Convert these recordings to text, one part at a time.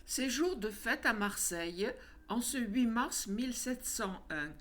C'est jour de fête à Marseille en ce 8 mars 1701.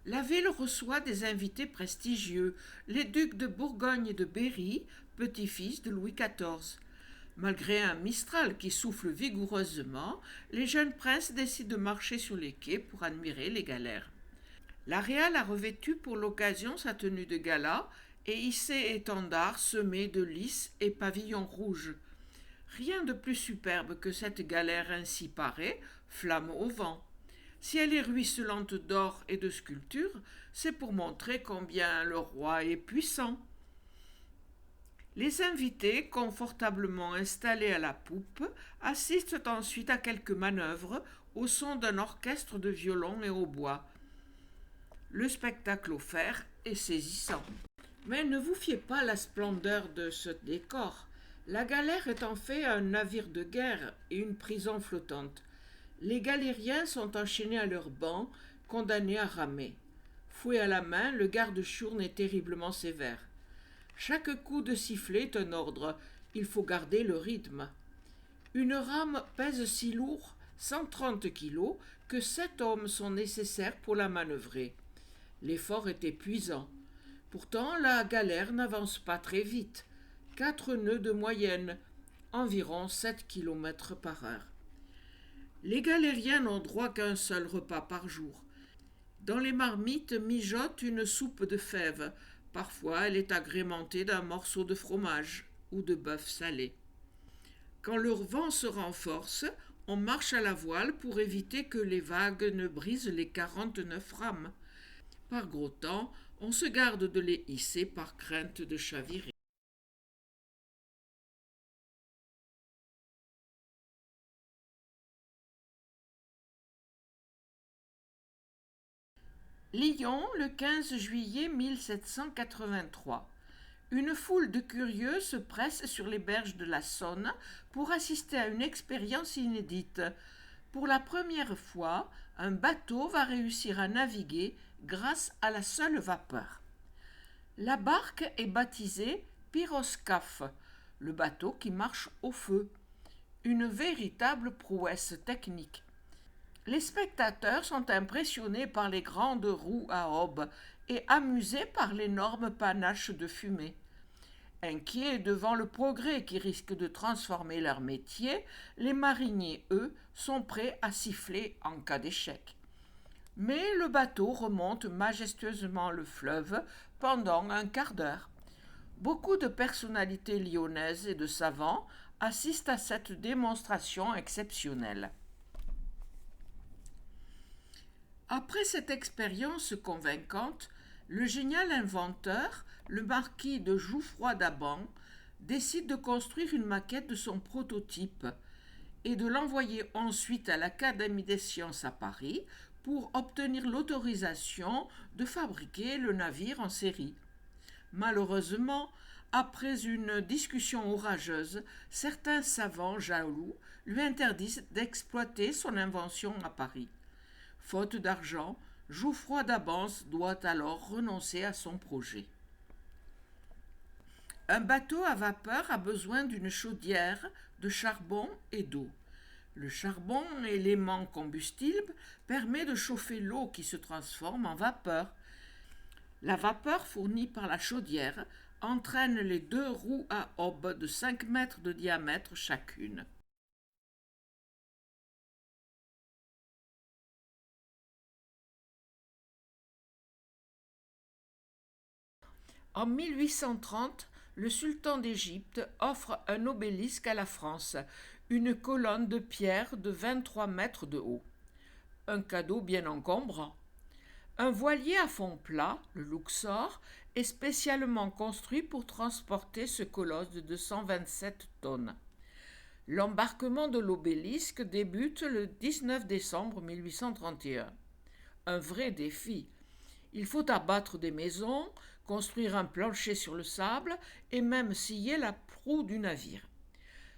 La ville reçoit des invités prestigieux, les ducs de Bourgogne et de Berry, petits-fils de Louis XIV. Malgré un Mistral qui souffle vigoureusement, les jeunes princes décident de marcher sur les quais pour admirer les galères. La Réal a revêtu pour l'occasion sa tenue de gala et hissé étendard semé de lys et pavillons rouges. Rien de plus superbe que cette galère ainsi parée, flamme au vent. Si elle est ruisselante d'or et de sculptures, c'est pour montrer combien le roi est puissant. Les invités, confortablement installés à la poupe, assistent ensuite à quelques manœuvres au son d'un orchestre de violons et hautbois. Le spectacle offert est saisissant. Mais ne vous fiez pas à la splendeur de ce décor. La galère est en fait un navire de guerre et une prison flottante. Les galériens sont enchaînés à leurs bancs, condamnés à ramer. Fouet à la main, le garde-chourne est terriblement sévère. Chaque coup de sifflet est un ordre. Il faut garder le rythme. Une rame pèse si lourd, 130 kilos, que 7 hommes sont nécessaires pour la manœuvrer. L'effort est épuisant. Pourtant, la galère n'avance pas très vite. 4 nœuds de moyenne, environ 7 km par heure. Les galériens n'ont droit qu'à un seul repas par jour. Dans les marmites mijote une soupe de fèves. Parfois, elle est agrémentée d'un morceau de fromage ou de bœuf salé. Quand le vent se renforce, on marche à la voile pour éviter que les vagues ne brisent les 49 rames. Par gros temps, on se garde de les hisser par crainte de chavirer. Lyon, le 15 juillet 1783. Une foule de curieux se presse sur les berges de la Saône pour assister à une expérience inédite. Pour la première fois, un bateau va réussir à naviguer grâce à la seule vapeur. La barque est baptisée pyroscaphe, le bateau qui marche au feu. Une véritable prouesse technique. Les spectateurs sont impressionnés par les grandes roues à aubes et amusés par l'énorme panache de fumée. Inquiets devant le progrès qui risque de transformer leur métier, les mariniers, eux, sont prêts à siffler en cas d'échec. Mais le bateau remonte majestueusement le fleuve pendant un quart d'heure. Beaucoup de personnalités lyonnaises et de savants assistent à cette démonstration exceptionnelle. Après cette expérience convaincante, le génial inventeur, le marquis de Jouffroy-Daban, décide de construire une maquette de son prototype et de l'envoyer ensuite à l'Académie des sciences à Paris pour obtenir l'autorisation de fabriquer le navire en série. Malheureusement, après une discussion orageuse, certains savants jaloux lui interdisent d'exploiter son invention à Paris. Faute d'argent, Jouffroy d'Abance doit alors renoncer à son projet. Un bateau à vapeur a besoin d'une chaudière, de charbon et d'eau. Le charbon, élément combustible, permet de chauffer l'eau qui se transforme en vapeur. La vapeur fournie par la chaudière entraîne les deux roues à aubes de 5 mètres de diamètre chacune. En 1830, le sultan d'Égypte offre un obélisque à la France, une colonne de pierre de 23 mètres de haut. Un cadeau bien encombrant. Un voilier à fond plat, le Luxor, est spécialement construit pour transporter ce colosse de 227 tonnes. L'embarquement de l'obélisque débute le 19 décembre 1831. Un vrai défi. Il faut abattre des maisons, construire un plancher sur le sable et même scier la proue du navire.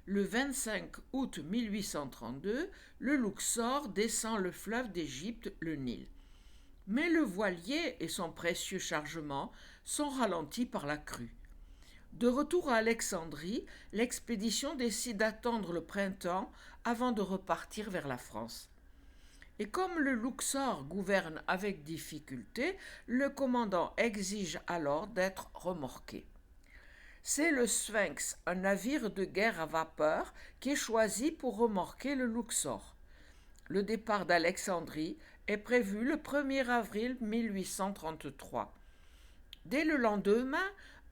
Le 25 août 1832, le Luxor descend le fleuve d'Égypte, le Nil. Mais le voilier et son précieux chargement sont ralentis par la crue. De retour à Alexandrie, l'expédition décide d'attendre le printemps avant de repartir vers la France. Et comme le Luxor gouverne avec difficulté, le commandant exige alors d'être remorqué. C'est le Sphinx, un navire de guerre à vapeur, qui est choisi pour remorquer le Luxor. Le départ d'Alexandrie est prévu le 1er avril 1833. Dès le lendemain,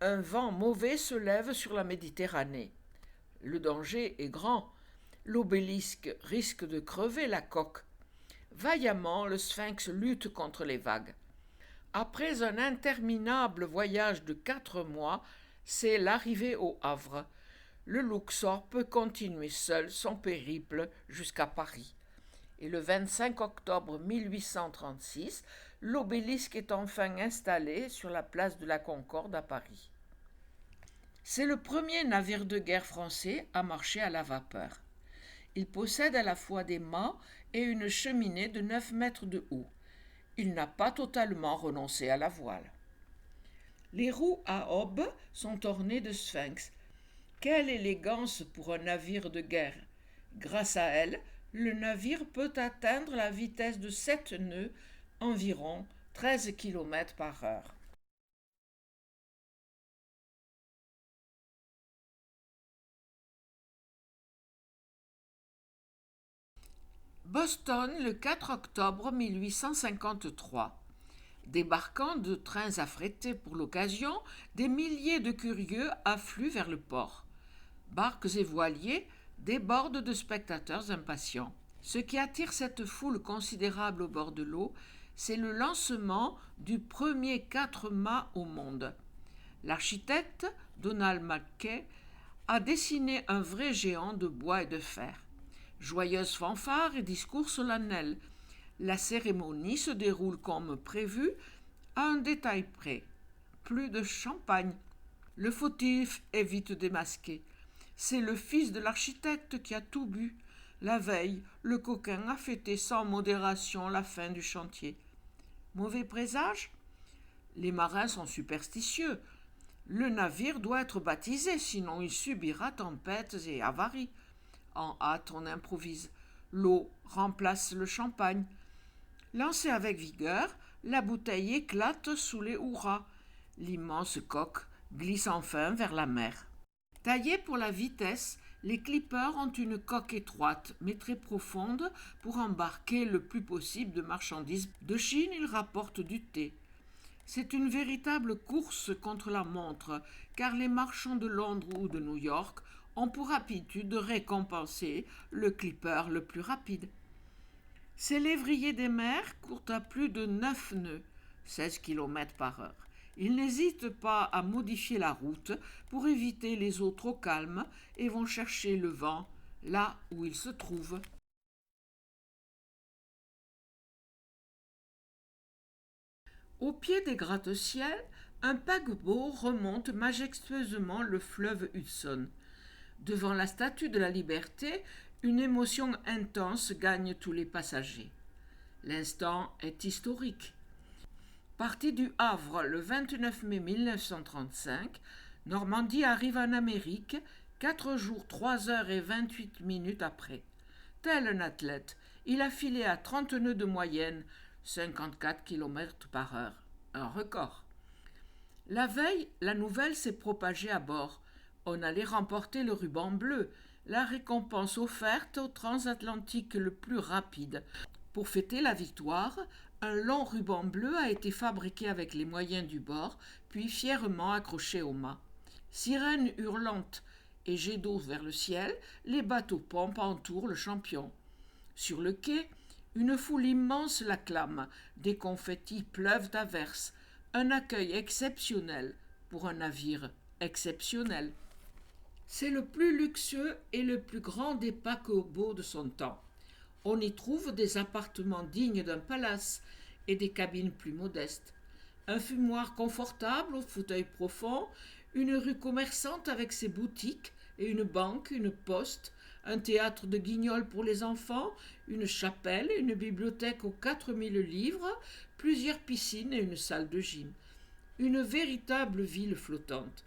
un vent mauvais se lève sur la Méditerranée. Le danger est grand. L'obélisque risque de crever la coque. Vaillamment, le Sphinx lutte contre les vagues. Après un interminable voyage de 4 mois, c'est l'arrivée au Havre. Le Luxor peut continuer seul son périple jusqu'à Paris. Et le 25 octobre 1836, l'obélisque est enfin installé sur la place de la Concorde à Paris. C'est le premier navire de guerre français à marcher à la vapeur. Il possède à la fois des mâts et une cheminée de 9 mètres de haut. Il n'a pas totalement renoncé à la voile. Les roues à aubes sont ornées de sphinx. Quelle élégance pour un navire de guerre! Grâce à elles, le navire peut atteindre la vitesse de 7 nœuds, environ 13 km par heure. Boston, le 4 octobre 1853. Débarquant de trains affrétés pour l'occasion, des milliers de curieux affluent vers le port. Barques et voiliers débordent de spectateurs impatients. Ce qui attire cette foule considérable au bord de l'eau, c'est le lancement du premier 4-mâts au monde. L'architecte, Donald Mackay, a dessiné un vrai géant de bois et de fer. Joyeuses fanfares et discours solennels. La cérémonie se déroule comme prévu, à un détail près. Plus de champagne. Le fautif est vite démasqué. C'est le fils de l'architecte qui a tout bu. La veille, le coquin a fêté sans modération la fin du chantier. Mauvais présage? Les marins sont superstitieux. Le navire doit être baptisé, sinon il subira tempêtes et avaries. En hâte, on improvise. L'eau remplace le champagne. Lancée avec vigueur, la bouteille éclate sous les hurrahs. L'immense coque glisse enfin vers la mer. Taillés pour la vitesse, les clippers ont une coque étroite, mais très profonde, pour embarquer le plus possible de marchandises. De Chine, ils rapportent du thé. C'est une véritable course contre la montre, car les marchands de Londres ou de New York ont pour habitude de récompenser le clipper le plus rapide. Ces lévriers des mers courent à plus de 9 nœuds, 16 km par heure. Ils n'hésitent pas à modifier la route pour éviter les eaux trop calmes et vont chercher le vent là où il se trouve. Au pied des gratte-ciels, un paquebot remonte majestueusement le fleuve Hudson. Devant la Statue de la Liberté, une émotion intense gagne tous les passagers. L'instant est historique. Parti du Havre le 29 mai 1935, Normandie arrive en Amérique 4 jours, 3 heures et 28 minutes après. Tel un athlète, il a filé à 30 nœuds de moyenne, 54 km par heure, un record. La veille, la nouvelle s'est propagée à bord. On allait remporter le ruban bleu, la récompense offerte au transatlantique le plus rapide. Pour fêter la victoire, un long ruban bleu a été fabriqué avec les moyens du bord, puis fièrement accroché au mât. Sirènes hurlantes et jets d'eau vers le ciel, les bateaux-pompes entourent le champion. Sur le quai, une foule immense l'acclame, des confettis pleuvent à verse, un accueil exceptionnel pour un navire exceptionnel. C'est le plus luxueux et le plus grand des paquebots de son temps. On y trouve des appartements dignes d'un palace et des cabines plus modestes. Un fumoir confortable aux fauteuils profonds, une rue commerçante avec ses boutiques et une banque, une poste, un théâtre de guignols pour les enfants, une chapelle, une bibliothèque aux 4000 livres, plusieurs piscines et une salle de gym. Une véritable ville flottante.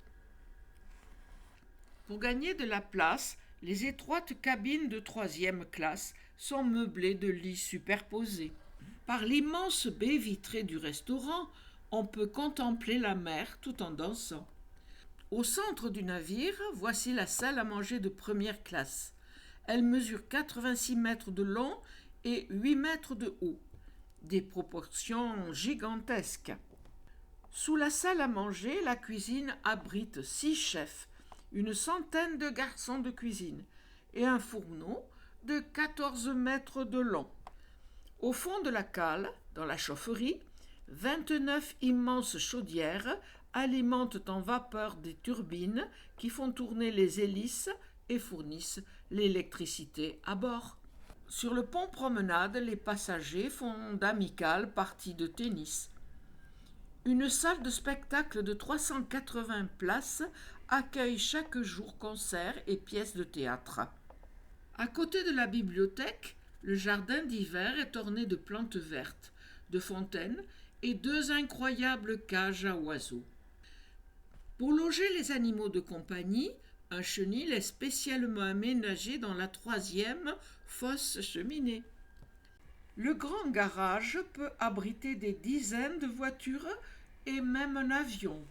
Pour gagner de la place, les étroites cabines de 3e classe sont meublées de lits superposés. Par l'immense baie vitrée du restaurant, on peut contempler la mer tout en dansant. Au centre du navire, voici la salle à manger de 1re classe. Elle mesure 86 mètres de long et 8 mètres de haut. Des proportions gigantesques. Sous la salle à manger, la cuisine abrite 6 chefs, une centaine de garçons de cuisine et un fourneau de 14 mètres de long. Au fond de la cale, dans la chaufferie, 29 immenses chaudières alimentent en vapeur des turbines qui font tourner les hélices et fournissent l'électricité à bord. Sur le pont promenade, les passagers font d'amicales parties de tennis. Une salle de spectacle de 380 places accueille chaque jour concerts et pièces de théâtre. À côté de la bibliothèque, le jardin d'hiver est orné de plantes vertes, de fontaines et 2 incroyables cages à oiseaux. Pour loger les animaux de compagnie, un chenil est spécialement aménagé dans la 3e fosse cheminée. Le grand garage peut abriter des dizaines de voitures et même un avion.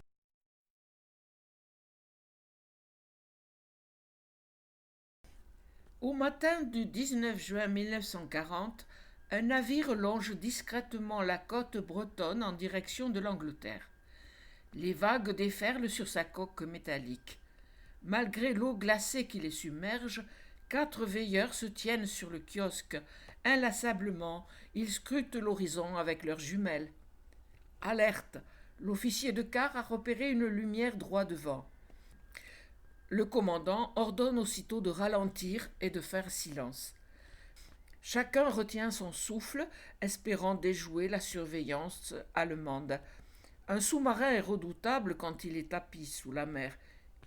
Au matin du 19 juin 1940, un navire longe discrètement la côte bretonne en direction de l'Angleterre. Les vagues déferlent sur sa coque métallique. Malgré l'eau glacée qui les submerge, 4 veilleurs se tiennent sur le kiosque. Inlassablement, ils scrutent l'horizon avec leurs jumelles. Alerte! L'officier de quart a repéré une lumière droit devant. Le commandant ordonne aussitôt de ralentir et de faire silence. Chacun retient son souffle, espérant déjouer la surveillance allemande. Un sous-marin est redoutable quand il est tapi sous la mer.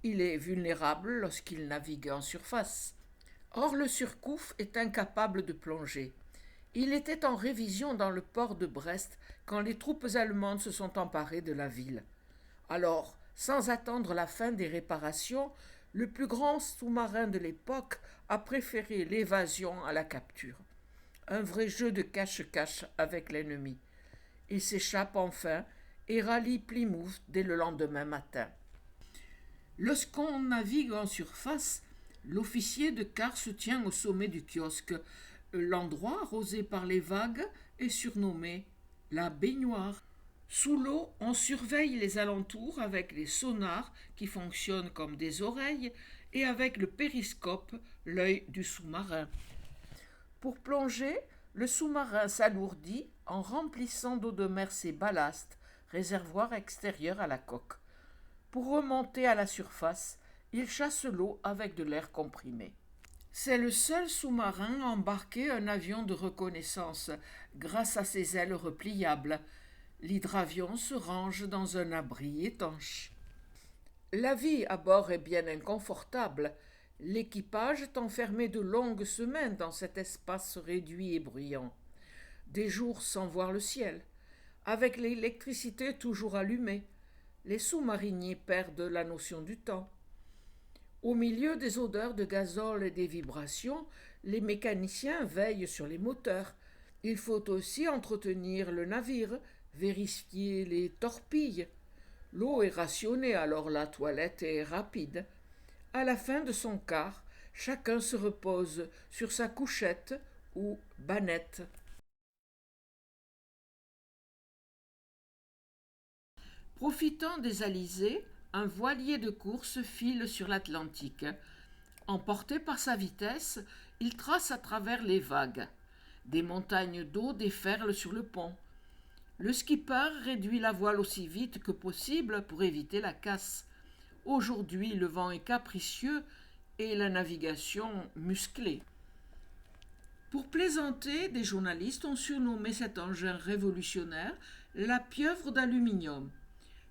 Il est vulnérable lorsqu'il navigue en surface. Or, le Surcouf est incapable de plonger. Il était en révision dans le port de Brest quand les troupes allemandes se sont emparées de la ville. Alors, sans attendre la fin des réparations, le plus grand sous-marin de l'époque a préféré l'évasion à la capture. Un vrai jeu de cache-cache avec l'ennemi. Il s'échappe enfin et rallie Plymouth dès le lendemain matin. Lorsqu'on navigue en surface, l'officier de quart se tient au sommet du kiosque. L'endroit arrosé par les vagues est surnommé la baignoire. Sous l'eau, on surveille les alentours avec les sonars qui fonctionnent comme des oreilles et avec le périscope, l'œil du sous-marin. Pour plonger, le sous-marin s'alourdit en remplissant d'eau de mer ses ballasts, réservoir extérieur à la coque. Pour remonter à la surface, il chasse l'eau avec de l'air comprimé. C'est le seul sous-marin à embarquer un avion de reconnaissance grâce à ses ailes repliables. L'hydravion se range dans un abri étanche. La vie à bord est bien inconfortable. L'équipage est enfermé de longues semaines dans cet espace réduit et bruyant. Des jours sans voir le ciel, avec l'électricité toujours allumée. Les sous-mariniers perdent la notion du temps. Au milieu des odeurs de gazole et des vibrations, les mécaniciens veillent sur les moteurs. Il faut aussi entretenir le navire, vérifier les torpilles. L'eau est rationnée, alors la toilette est rapide. À la fin de son quart, chacun se repose sur sa couchette ou bannette. Profitant des alizés, un voilier de course file sur l'Atlantique. Emporté par sa vitesse, il trace à travers les vagues. Des montagnes d'eau déferlent sur le pont. Le skipper réduit la voile aussi vite que possible pour éviter la casse. Aujourd'hui, le vent est capricieux et la navigation musclée. Pour plaisanter, des journalistes ont surnommé cet engin révolutionnaire la pieuvre d'aluminium.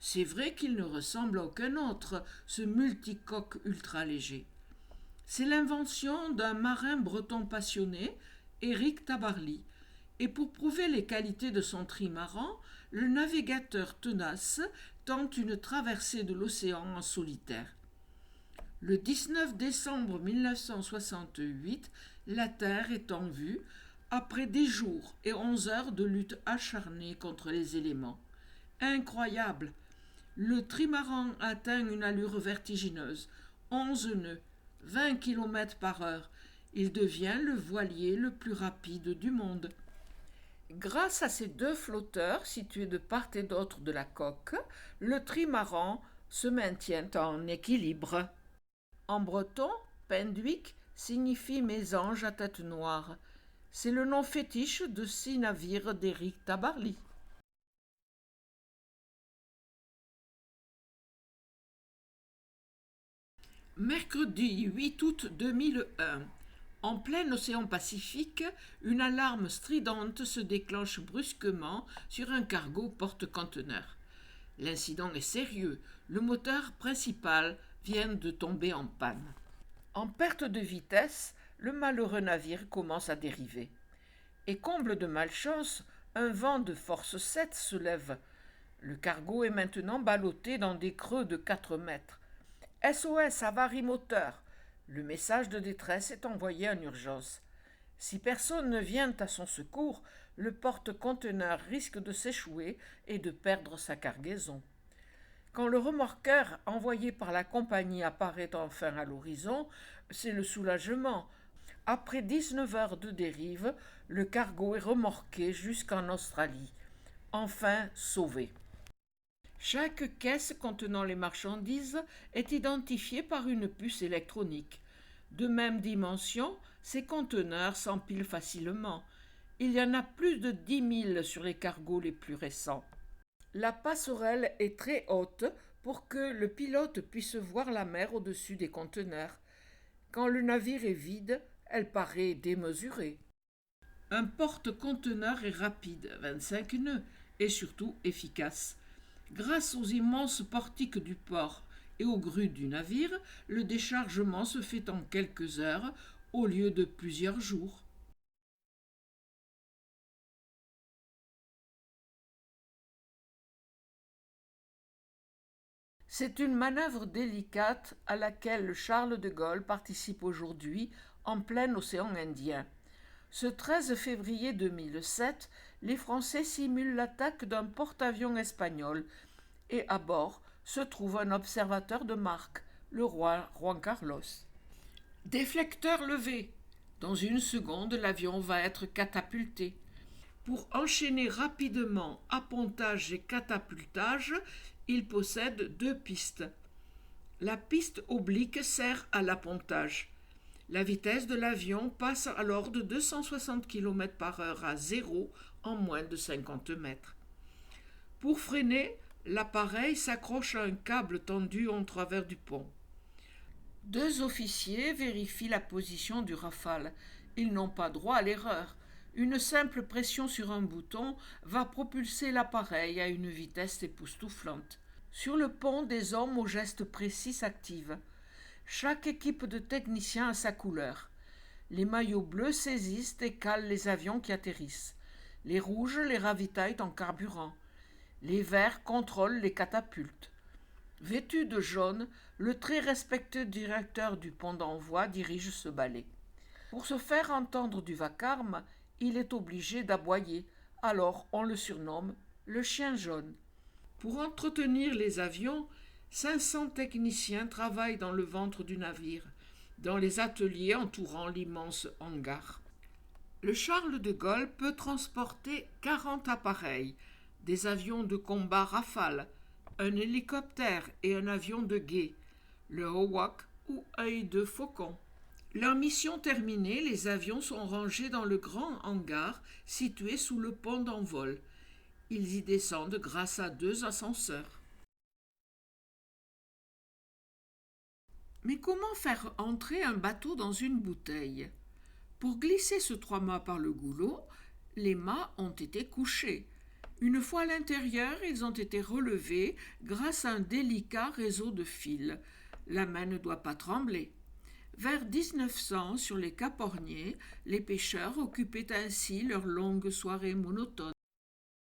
C'est vrai qu'il ne ressemble à aucun autre, ce multicoque ultra léger. C'est l'invention d'un marin breton passionné, Éric Tabarly, et pour prouver les qualités de son trimaran, le navigateur tenace tente une traversée de l'océan en solitaire. Le 19 décembre 1968, la Terre est en vue, après des jours et 11 heures de lutte acharnée contre les éléments. Incroyable! Le trimaran atteint une allure vertigineuse, 11 nœuds, 20 km par heure. Il devient le voilier le plus rapide du monde. Grâce à ces deux flotteurs situés de part et d'autre de la coque, le trimaran se maintient en équilibre. En breton, Penduic signifie mésange à tête noire. C'est le nom fétiche de 6 navires d'Éric Tabarly. Mercredi 8 août 2001. En plein océan Pacifique, une alarme stridente se déclenche brusquement sur un cargo porte-conteneurs. L'incident est sérieux. Le moteur principal vient de tomber en panne. En perte de vitesse, le malheureux navire commence à dériver. Et comble de malchance, un vent de force 7 se lève. Le cargo est maintenant ballotté dans des creux de 4 mètres. SOS, avarie moteur. Le message de détresse est envoyé en urgence. Si personne ne vient à son secours, le porte-conteneurs risque de s'échouer et de perdre sa cargaison. Quand le remorqueur envoyé par la compagnie apparaît enfin à l'horizon, c'est le soulagement. Après 19 heures de dérive, le cargo est remorqué jusqu'en Australie. Enfin sauvé. Chaque caisse contenant les marchandises est identifiée par une puce électronique. De même dimension, ces conteneurs s'empilent facilement. Il y en a plus de 10 000 sur les cargos les plus récents. La passerelle est très haute pour que le pilote puisse voir la mer au-dessus des conteneurs. Quand le navire est vide, elle paraît démesurée. Un porte-conteneurs est rapide, 25 nœuds, et surtout efficace. Grâce aux immenses portiques du port et aux grues du navire, le déchargement se fait en quelques heures au lieu de plusieurs jours. C'est une manœuvre délicate à laquelle Charles de Gaulle participe aujourd'hui en plein océan Indien. Ce 13 février 2007, les Français simulent l'attaque d'un porte-avions espagnol et à bord se trouve un observateur de marque, le roi Juan Carlos. Déflecteur levé. Dans une seconde, l'avion va être catapulté. Pour enchaîner rapidement appontage et catapultage, il possède 2 pistes. La piste oblique sert à l'appontage. La vitesse de l'avion passe alors de 260 km par heure à 0 en moins de 50 mètres. Pour freiner, l'appareil s'accroche à un câble tendu en travers du pont. 2 officiers vérifient la position du Rafale. Ils n'ont pas droit à l'erreur. Une simple pression sur un bouton va propulser l'appareil à une vitesse époustouflante. Sur le pont, des hommes aux gestes précis s'activent. Chaque équipe de techniciens a sa couleur. Les maillots bleus saisissent et calent les avions qui atterrissent. Les rouges les ravitaillent en carburant. Les verts contrôlent les catapultes. Vêtu de jaune, le très respectueux directeur du pont d'envoi dirige ce balai. Pour se faire entendre du vacarme, il est obligé d'aboyer, alors on le surnomme le chien jaune. Pour entretenir les avions, 500 techniciens travaillent dans le ventre du navire, dans les ateliers entourant l'immense hangar. Le Charles de Gaulle peut transporter 40 appareils, des avions de combat Rafale, un hélicoptère et un avion de guet, le Hawk ou œil de faucon. Leur mission terminée, les avions sont rangés dans le grand hangar situé sous le pont d'envol. Ils y descendent grâce à 2 ascenseurs. Mais comment faire entrer un bateau dans une bouteille ? Pour glisser ce 3 mâts par le goulot, les mâts ont été couchés. Une fois à l'intérieur, ils ont été relevés grâce à un délicat réseau de fils. La main ne doit pas trembler. Vers 1900, sur les Cap Horniers, les pêcheurs occupaient ainsi leurs longues soirées monotones.